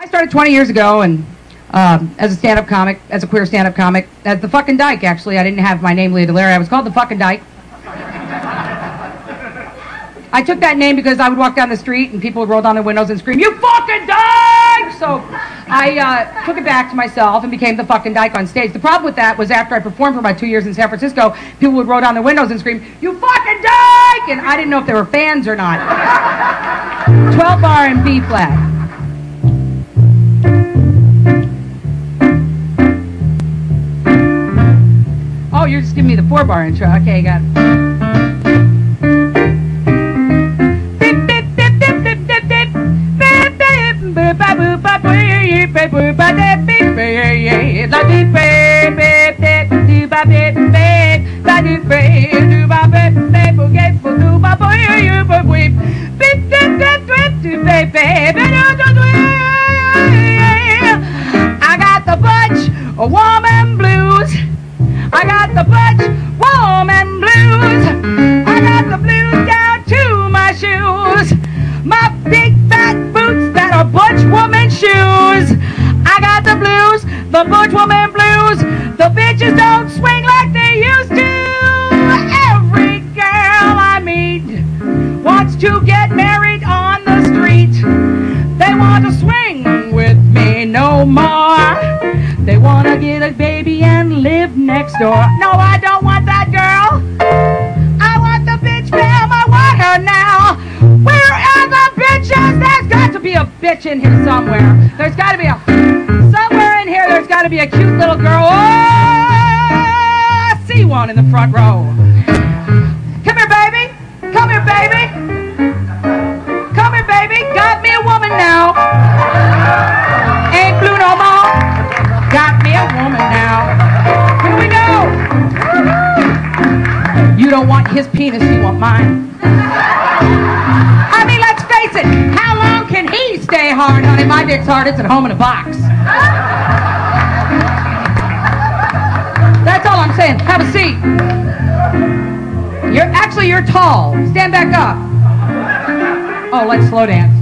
I started 20 years ago, and as a stand-up comic, as a queer stand-up comic, as the fucking dyke, actually. I didn't have my name Lea Delaria. I was called the fucking dyke. I took that name because I would walk down the street and people would roll down their windows and scream, "You fucking dyke!" So I took it back to myself and became the fucking dyke on stage. The problem with that was after I performed for about 2 years in San Francisco, people would roll down their windows and scream, "You fucking dyke!" And I didn't know if they were fans or not. 12 bar and B flat. Oh, you're just giving me the 4-bar intro. Okay, got it. I got the butch woman blues. I got the butch woman blues. I got the blues down to my shoes. My big fat boots that are butch woman shoes. I got the blues, the butch woman blues. The bitches don't swing like they used to. Every girl I meet wants to get married on the street. They want to swing with me no more. They want to get a baby and live next door. No, I don't want that girl. I want the bitch fam. I want her now. Where are the bitches? There's got to be a bitch in here somewhere. There's got to be a... Somewhere in here there's got to be a cute little girl. Oh, I see one in the front row. Come here, baby. Come here, baby. Come here, baby. Got me a woman now. Ain't blue no more. Got me a woman now. Here we go. You don't want his penis, you want mine. I mean, let's face it. How long can he stay hard, honey? My dick's hard. It's at home in a box. That's all I'm saying. Have a seat. You're tall. Stand back up. Oh, let's slow dance.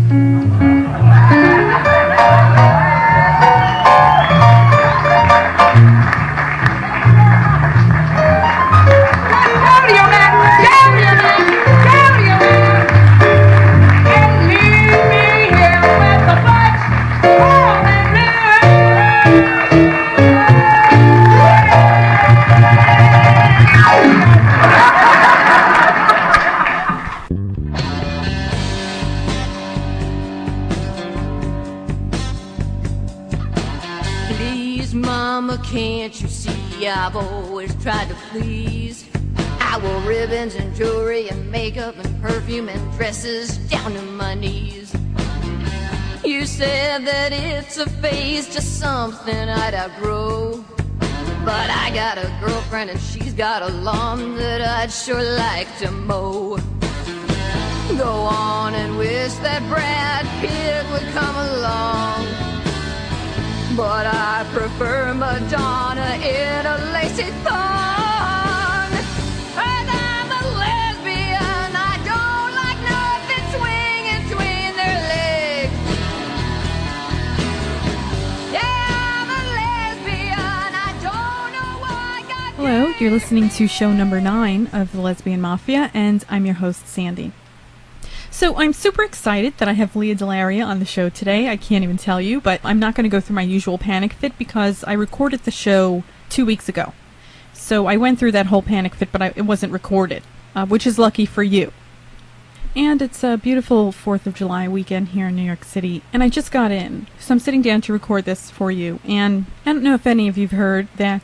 Can't you see I've always tried to please? I wore ribbons and jewelry and makeup and perfume and dresses down to my knees. You said that it's a phase, just something I'd outgrow. But I got a girlfriend and she's got a lawn that I'd sure like to mow. Go on and wish that Brad Pitt would come along, but I prefer Madonna in a lacy thong. And I'm a lesbian, I don't like nothing swinging between their legs. Yeah, I'm a lesbian, I don't know why God... Hello, you're listening to show number 9 of the Lesbian Mafia, and I'm your host, Sandy. So I'm super excited that I have Lea Delaria on the show today. I can't even tell you, but I'm not going to go through my usual panic fit because I recorded the show 2 weeks ago. So I went through that whole panic fit, but it wasn't recorded, which is lucky for you. And it's a beautiful 4th of July weekend here in New York City, and I just got in. So I'm sitting down to record this for you, and I don't know if any of you've heard that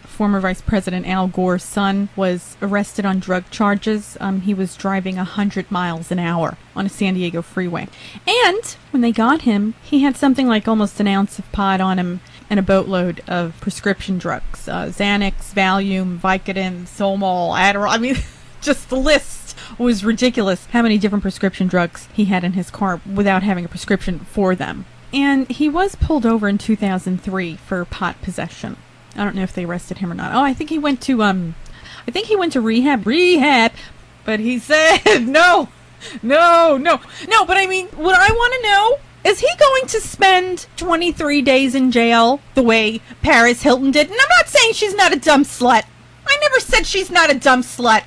former Vice President Al Gore's son was arrested on drug charges. He was driving 100 miles an hour on a San Diego freeway. And when they got him, he had something like almost an ounce of pot on him and a boatload of prescription drugs. Xanax, Valium, Vicodin, Zomol, Adderall. I mean, just the list was ridiculous how many different prescription drugs he had in his car without having a prescription for them. And he was pulled over in 2003 for pot possession. I don't know if they arrested him or not. Oh, I think he went to rehab, but he said no, but I mean, what I want to know Is he going to spend 23 days in jail the way Paris Hilton did? And I'm not saying she's not a dumb slut. I never said she's not a dumb slut.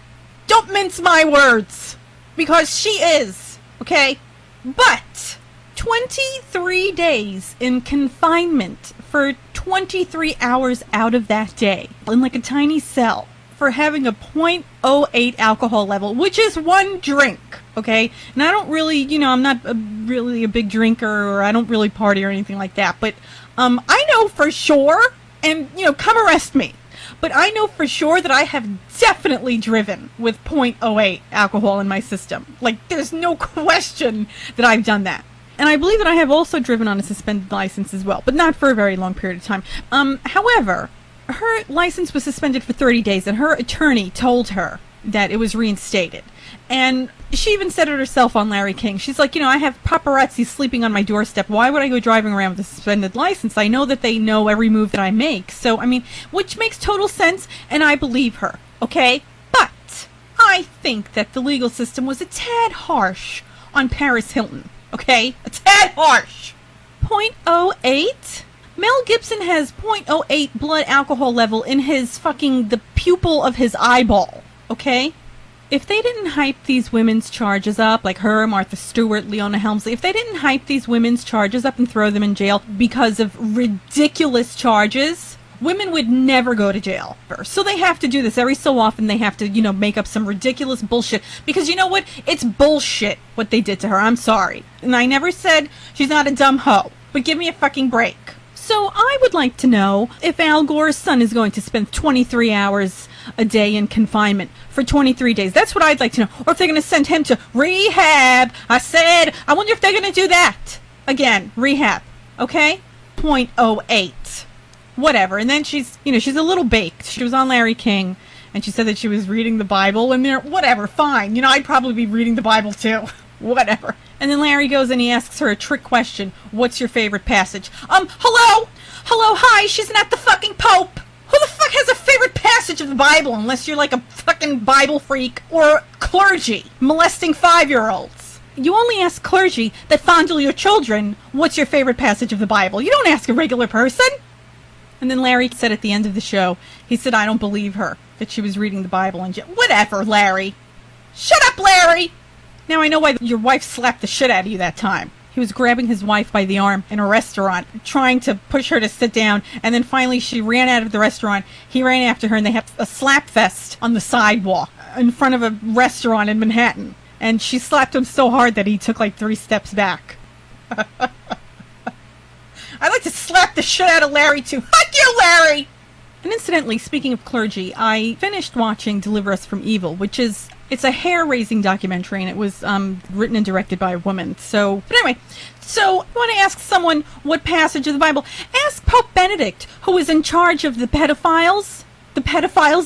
Don't mince my words. Because she is, okay? But 23 days in confinement for 23 hours out of that day in like a tiny cell for having a .08 alcohol level, which is one drink, okay? And I don't really, I'm not really a big drinker, or I don't really party or anything like that, but I know for sure, and, come arrest me, but I know for sure that I have definitely driven with .08 alcohol in my system. Like, there's no question that I've done that. And I believe that I have also driven on a suspended license as well, but not for a very long period of time. However, her license was suspended for 30 days, and her attorney told her that it was reinstated. And she even said it herself on Larry King. She's like, I have paparazzi sleeping on my doorstep. Why would I go driving around with a suspended license? I know that they know every move that I make. So, which makes total sense, and I believe her, okay? But I think that the legal system was a tad harsh on Paris Hilton, okay? A tad harsh. .08? Mel Gibson has .08 blood alcohol level in the pupil of his eyeball, okay? If they didn't hype these women's charges up, like her, Martha Stewart, Leona Helmsley, if they didn't hype these women's charges up and throw them in jail because of ridiculous charges, women would never go to jail. So they have to do this every so often. They have to, make up some ridiculous bullshit. Because you know what? It's bullshit what they did to her. I'm sorry. And I never said she's not a dumb hoe. But give me a fucking break. So I would like to know if Al Gore's son is going to spend 23 hours a day in confinement for 23 days. That's what I'd like to know. Or if they're going to send him to rehab. I wonder if they're going to do that. Again, rehab. Okay? .08. Whatever. And then she's a little baked. She was on Larry King, and she said that she was reading the Bible, and whatever, fine. I'd probably be reading the Bible too. Whatever. And then Larry goes and he asks her a trick question. What's your favorite passage? Hello? Hello, hi, she's not the fucking Pope. Who the fuck has a favorite passage of the Bible unless you're like a fucking Bible freak or clergy molesting 5-year-olds? You only ask clergy that fondle your children, what's your favorite passage of the Bible? You don't ask a regular person. And then Larry said at the end of the show, he said, I don't believe her, that she was reading the Bible and whatever, Larry. Shut up, Larry! Now I know why your wife slapped the shit out of you that time. He was grabbing his wife by the arm in a restaurant, trying to push her to sit down, and then finally she ran out of the restaurant. He ran after her, and they had a slap fest on the sidewalk in front of a restaurant in Manhattan. And she slapped him so hard that he took like 3 steps back. I'd like to slap the shit out of Larry too. Fuck you, Larry! And incidentally, speaking of clergy, I finished watching Deliver Us from Evil, it's a hair-raising documentary, and it was written and directed by a woman. But anyway, you want to ask someone what passage of the Bible? Ask Pope Benedict, who was in charge of the pedophiles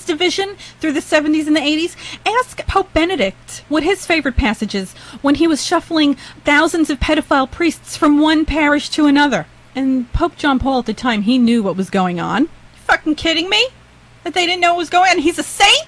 division through the 70s and the 80s. Ask Pope Benedict what his favorite passage is when he was shuffling thousands of pedophile priests from one parish to another. And Pope John Paul at the time, he knew what was going on. You fucking kidding me? That they didn't know what was going on? He's a saint?